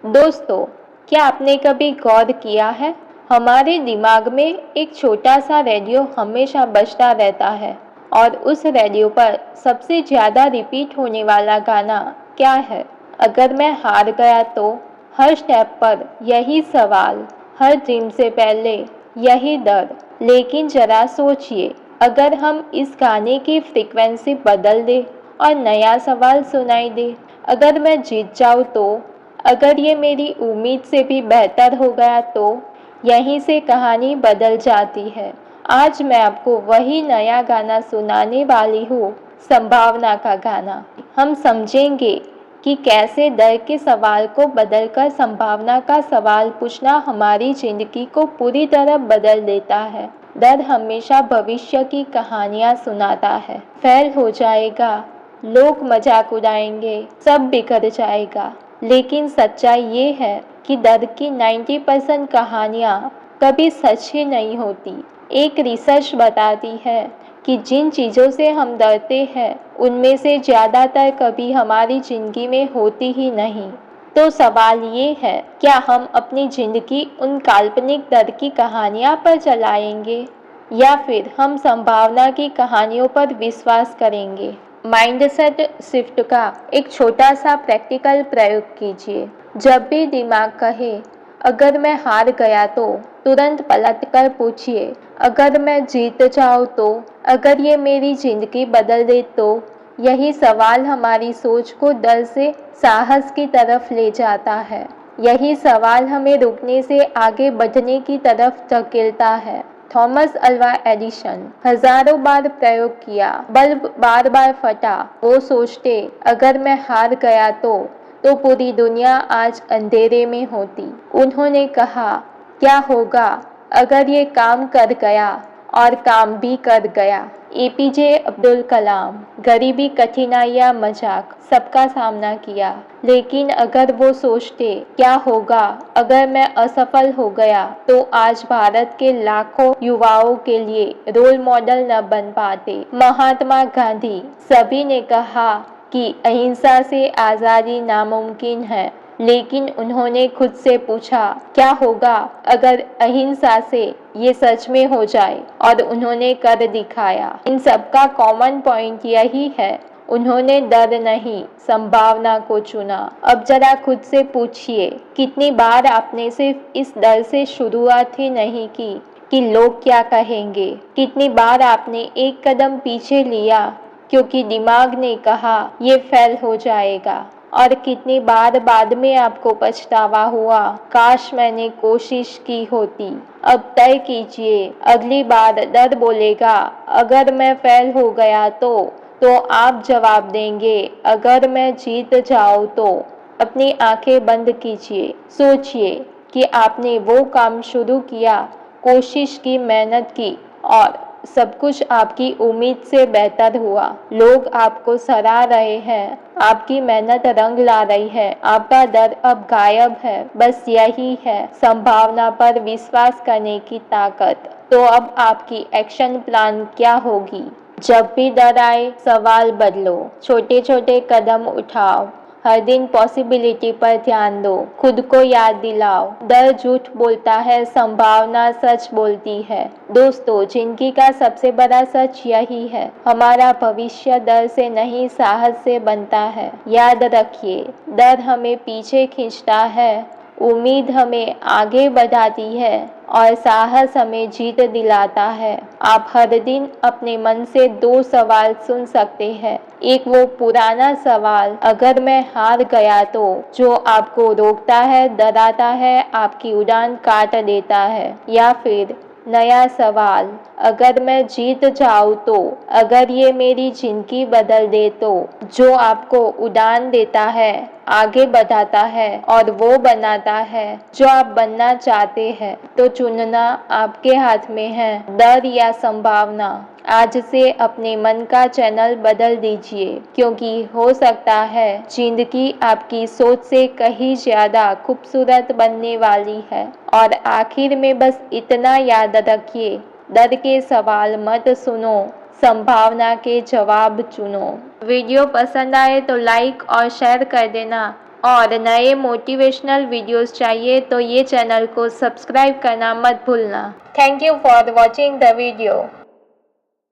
दोस्तों, क्या आपने कभी गौर किया है हमारे दिमाग में एक छोटा सा रेडियो हमेशा बजता रहता है और उस रेडियो पर सबसे ज़्यादा रिपीट होने वाला गाना क्या है? अगर मैं हार गया तो हर स्टेप पर यही सवाल, हर ड्रीम से पहले यही डर। लेकिन जरा सोचिए, अगर हम इस गाने की फ्रीक्वेंसी बदल दें और नया सवाल सुनाई दे, अगर मैं जीत जाऊँ तो, अगर ये मेरी उम्मीद से भी बेहतर हो गया तो यहीं से कहानी बदल जाती है। आज मैं आपको वही नया गाना सुनाने वाली हूँ, संभावना का गाना। हम समझेंगे कि कैसे डर के सवाल को बदलकर संभावना का सवाल पूछना हमारी जिंदगी को पूरी तरह बदल देता है। डर हमेशा भविष्य की कहानियाँ सुनाता है। फेल हो जाएगा, लोग मजाक उड़ाएंगे, सब बिखर जाएगा। लेकिन सच्चाई ये है कि डर की 90% कहानियाँ कभी सच ही नहीं होती। एक रिसर्च बताती है कि जिन चीज़ों से हम डरते हैं उनमें से ज़्यादातर कभी हमारी ज़िंदगी में होती ही नहीं। तो सवाल ये है, क्या हम अपनी ज़िंदगी उन काल्पनिक डर की कहानियाँ पर चलाएंगे या फिर हम संभावना की कहानियों पर विश्वास करेंगे? माइंडसेट शिफ्ट का एक छोटा सा प्रैक्टिकल प्रयोग कीजिए। जब भी दिमाग कहे अगर मैं हार गया तो तुरंत पलटकर पूछिए अगर मैं जीत जाऊँ तो, अगर ये मेरी जिंदगी बदल दे तो। यही सवाल हमारी सोच को डर से साहस की तरफ ले जाता है। यही सवाल हमें रुकने से आगे बढ़ने की तरफ धकेलता है। थॉमस अल्वा एडिसन हजारों बार प्रयोग किया, बल्ब बार बार फटा। वो सोचते अगर मैं हार गया तो पूरी दुनिया आज अंधेरे में होती। उन्होंने कहा, क्या होगा अगर ये काम कर गया, और काम भी कर गया। एपीजे अब्दुल कलाम गरीबी, कठिनाइयाँ, मजाक सबका सामना किया, लेकिन अगर वो सोचते क्या होगा अगर मैं असफल हो गया, तो आज भारत के लाखों युवाओं के लिए रोल मॉडल न बन पाते। महात्मा गांधी सभी ने कहा कि अहिंसा से आज़ादी नामुमकिन है, लेकिन उन्होंने खुद से पूछा क्या होगा अगर अहिंसा से ये सच में हो जाए, और उन्होंने कर दिखाया। इन सबका कॉमन पॉइंट यही है, उन्होंने डर नहीं, संभावना को चुना। अब जरा खुद से पूछिए, कितनी बार आपने सिर्फ इस डर से शुरुआत ही नहीं की कि लोग क्या कहेंगे? कितनी बार आपने एक कदम पीछे लिया क्योंकि दिमाग ने कहा ये फेल हो जाएगा? और कितनी बार बाद में आपको पछतावा हुआ, काश मैंने कोशिश की होती? अब तय कीजिए, अगली बार डर बोलेगा अगर मैं फेल हो गया तो आप जवाब देंगे अगर मैं जीत जाऊँ तो। अपनी आंखें बंद कीजिए, सोचिए कि आपने वो काम शुरू किया, कोशिश की, मेहनत की और सब कुछ आपकी उम्मीद से बेहतर हुआ। लोग आपको सराह रहे हैं, आपकी मेहनत रंग ला रही है, आपका डर अब गायब है। बस यही है संभावना पर विश्वास करने की ताकत। तो अब आपकी एक्शन प्लान क्या होगी? जब भी डर आए, सवाल बदलो, छोटे छोटे कदम उठाओ, हर दिन पॉसिबिलिटी पर ध्यान दो, खुद को याद दिलाओ, डर झूठ बोलता है, संभावना सच बोलती है। दोस्तों, जिंदगी का सबसे बड़ा सच यही है, हमारा भविष्य डर से नहीं, साहस से बनता है। याद रखिए, डर हमें पीछे खींचता है, उम्मीद हमें आगे बढ़ाती है और साहस हमें जीत दिलाता है। आप हर दिन अपने मन से दो सवाल सुन सकते हैं। एक वो पुराना सवाल, अगर मैं हार गया तो, जो आपको रोकता है, डराता है, आपकी उड़ान काट देता है। या फिर नया सवाल, अगर मैं जीत जाऊँ तो, अगर ये मेरी जिंदगी बदल दे तो, जो आपको उड़ान देता है, आगे बढ़ाता है और वो बनाता है जो आप बनना चाहते हैं। तो चुनना आपके हाथ में है, डर या संभावना। आज से अपने मन का चैनल बदल दीजिए, क्योंकि हो सकता है जिंदगी आपकी सोच से कहीं ज्यादा खूबसूरत बनने वाली है। और आखिर में बस इतना याद रखिए, डर के सवाल मत सुनो, संभावना के जवाब चुनो। वीडियो पसंद आए तो लाइक और शेयर कर देना। और नए मोटिवेशनल वीडियोस चाहिए तो ये चैनल को सब्सक्राइब करना मत भूलना। Thank you for watching the video.